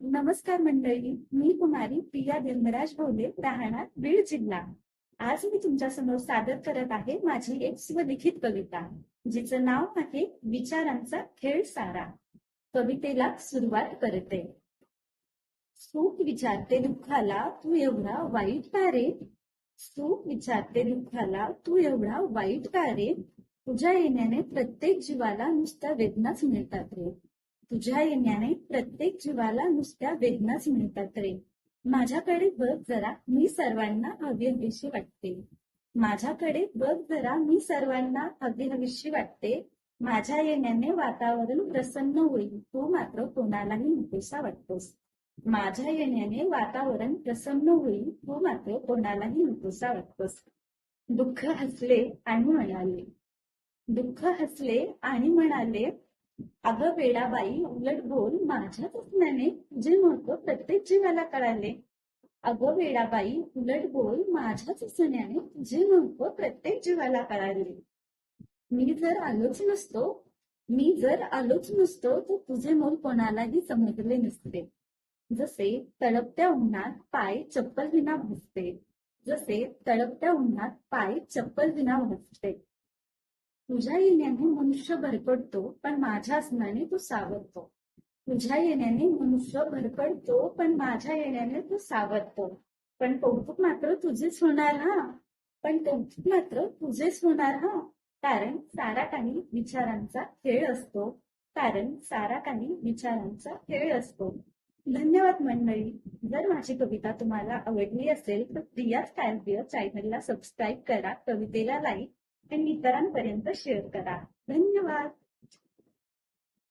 नमस्कार मंडळी, मी कुमारी प्रिया धर्मराज भोले, राहणार बीड जिल्हा. आज मी तुमच्यासमोर सादर करत आहे माझी एक स्वलिखित कविता, जिचं नाव आहे विचारांचा खेळ सारा. कवितेला सुरुवात करते. सुख विचारते दुःखाला, तू एवढा वाईट का रे? सुख विचारते दुःखाला, तू एवढा वाईट का रे? तुझ्या येण्याने प्रत्येक जीवाला नुसत्या वेदनाच मिळतात रे. तुझ्या येण्याने प्रत्येक जीवाला नुसत्या वेदनाच मिळतात रे. माझ्याकडे बघ जरा, मी सर्वांना हवीहवीशी वाटते. माझ्याकडे बघ जरा, मी सर्वांना हवीहवीशी वाटते. माझ्या येण्याने वातावरण प्रसन्न होईल, तू मात्र कोणालाही नकोसा वाटतोस. माझ्या येण्याने वातावरण प्रसन्न होईल, तू मात्र कोणालाही नकोसा वाटतोस. दुःख हसले आणि म्हणाले, दुःख हसले आणि म्हणाले, अगं वेडाबाई उलट बोल, माझ्याच असण्याने तुझे महत्व प्रत्येक जीवाला कळाले. अगं वेडाबाई उलट बोल, माझ्याच असण्याने तुझे महत्व प्रत्येक जीवाला कळाले. मी जर आलोच नसतो मी जर आलोच नसतो तर तुझे मोल कोणालाही समजले नसते. जसे तळपत्या उन्हात पाय चप्पल विना भासते. जसे तळपत्या उन्हात पाय चप्पल विना भासते. तुझ्या येण्याने मनुष्य भरकटतो, पण माझ्या असण्याने तू सावरतो. तुझ्या येण्याने मनुष्य भरकटतो, पण माझ्या येण्याने तू सावरतो. पण कौतुक मात्र तुझेच होणार हा. पण कौतुक मात्र तुझेच होणार हा. कारण सारा काही विचारांचा खेळ असतो. कारण सारा काही विचारांचा खेळ असतो. धन्यवाद मंडळी. जर माझी कविता तुम्हाला आवडली असेल तर प्रियाज काव्य चॅनलला सबस्क्राईब करा, कवितेला लाईक आणि इतरांपर्यंत शेअर करा. धन्यवाद.